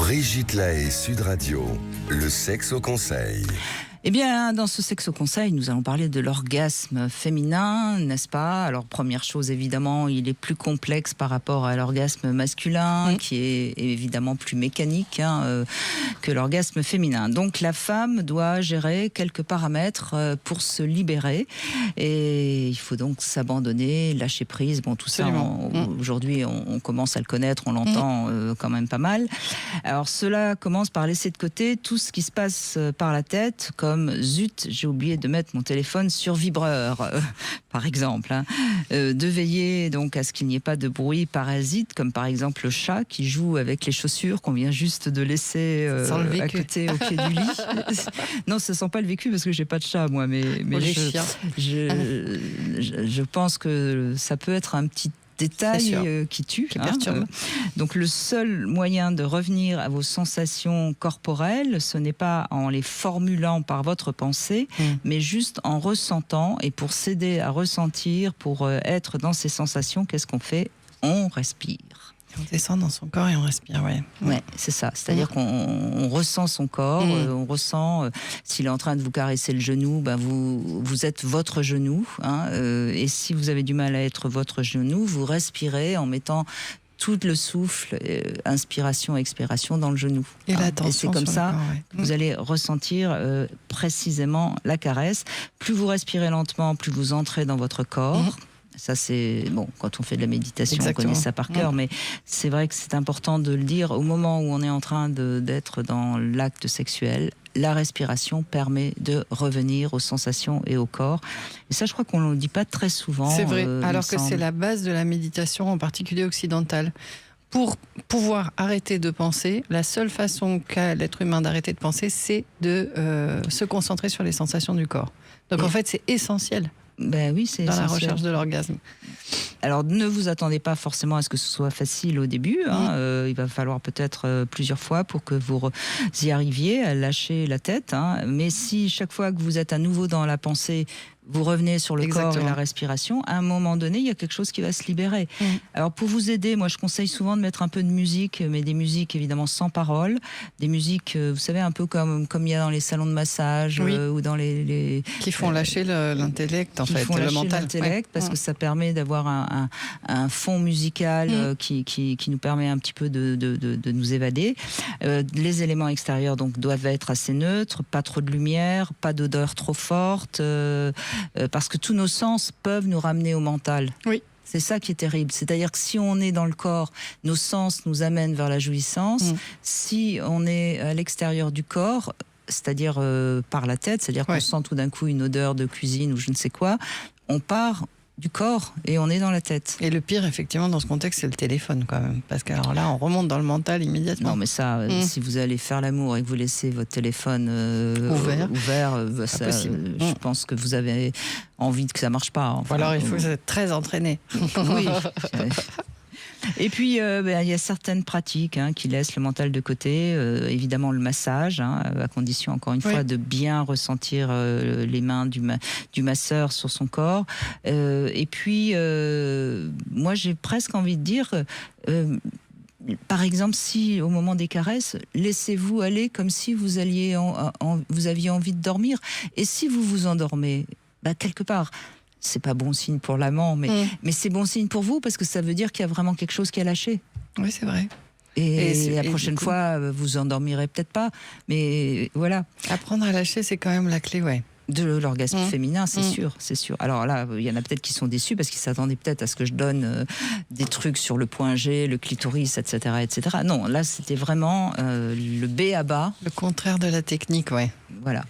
Brigitte Lahaie, Sud Radio, le sexe au conseil. Eh bien, dans ce sexe au conseil, nous allons parler de l'orgasme féminin, n'est-ce pas? Alors, première chose, évidemment, il est plus complexe par rapport à l'orgasme masculin, qui est évidemment plus mécanique que l'orgasme féminin. Donc, la femme doit gérer quelques paramètres pour se libérer. Et il faut donc s'abandonner, lâcher prise. Bon, tout Absolument. ça, aujourd'hui, on commence à le connaître, on l'entend quand même pas mal. Alors, cela commence par laisser de côté tout ce qui se passe par la tête, comme zut, j'ai oublié de mettre mon téléphone sur vibreur, par exemple. De veiller donc à ce qu'il n'y ait pas de bruit parasite, comme par exemple le chat qui joue avec les chaussures qu'on vient juste de laisser à côté au pied du lit. Non, ça sent pas le vécu parce que j'ai pas de chat moi, mais je pense que ça peut être un petit détail qui tue, donc le seul moyen de revenir à vos sensations corporelles, ce n'est pas en les formulant par votre pensée, mais juste en ressentant. Et pour s'aider à ressentir, pour être dans ces sensations, qu'est-ce qu'on fait? On respire. On descend dans son corps et on respire, Ouais, c'est ça. C'est-à-dire qu'on ressent son corps, on ressent s'il est en train de vous caresser le genou, vous êtes votre genou. Et si vous avez du mal à être votre genou, vous respirez en mettant tout le souffle, inspiration, expiration dans le genou. Et l'attention. Et c'est comme ça que vous allez ressentir précisément la caresse. Plus vous respirez lentement, plus vous entrez dans votre corps. Ça, c'est bon, quand on fait de la méditation, on connaît ça par cœur, mais c'est vrai que c'est important de le dire au moment où on est en train d'être dans l'acte sexuel. La respiration permet de revenir aux sensations et au corps. Et ça, je crois qu'on ne le dit pas très souvent. C'est vrai, alors que c'est la base de la méditation, en particulier occidentale. Pour pouvoir arrêter de penser, la seule façon qu'a l'être humain d'arrêter de penser, c'est de se concentrer sur les sensations du corps. Donc en fait, c'est essentiel. Ben oui, c'est dans essentiel. La recherche de l'orgasme. Alors, ne vous attendez pas forcément à ce que ce soit facile au début. Il va falloir peut-être plusieurs fois pour que vous y arriviez à lâcher la tête. Mais si chaque fois que vous êtes à nouveau dans la pensée, vous revenez sur le corps et la respiration, à un moment donné, il y a quelque chose qui va se libérer. Alors, pour vous aider, moi, je conseille souvent de mettre un peu de musique, mais des musiques, évidemment, sans parole. Des musiques, vous savez, un peu comme il y a dans les salons de massage ou dans les... Qui font lâcher l'intellect, en fait, le mental. L'intellect, parce que ça permet d'avoir un fond musical qui nous permet un petit peu de nous évader. Les éléments extérieurs, donc, doivent être assez neutres, pas trop de lumière, pas d'odeur trop forte... parce que tous nos sens peuvent nous ramener au mental. Oui. C'est ça qui est terrible. C'est-à-dire que si on est dans le corps, nos sens nous amènent vers la jouissance. Si on est à l'extérieur du corps, c'est-à-dire par la tête, c'est-à-dire qu'on sent tout d'un coup une odeur de cuisine ou je ne sais quoi, on part du corps et on est dans la tête. Et le pire, effectivement, dans ce contexte, c'est le téléphone, quand même. Parce que alors là, on remonte dans le mental immédiatement. Non, mais ça, si vous allez faire l'amour et que vous laissez votre téléphone ouvert je pense que vous avez envie que ça marche pas. Ou alors, il faut être très entraîné. Oui. Et puis, il y a certaines pratiques qui laissent le mental de côté. Évidemment, le massage, à condition, encore une fois, de bien ressentir les mains du masseur sur son corps. Et puis, moi, j'ai presque envie de dire... par exemple, si au moment des caresses, laissez-vous aller comme si vous aviez envie de dormir. Et si vous vous endormez, quelque part... c'est pas bon signe pour l'amant, mais c'est bon signe pour vous parce que ça veut dire qu'il y a vraiment quelque chose qui a lâché. Oui, c'est vrai. Et la prochaine fois, vous endormirez peut-être pas, mais voilà. Apprendre à lâcher, c'est quand même la clé, de l'orgasme féminin, c'est sûr, c'est sûr. Alors là, il y en a peut-être qui sont déçus parce qu'ils s'attendaient peut-être à ce que je donne des trucs sur le point G, le clitoris, etc., etc. Non, là, c'était vraiment le B à bas. Le contraire de la technique, Voilà.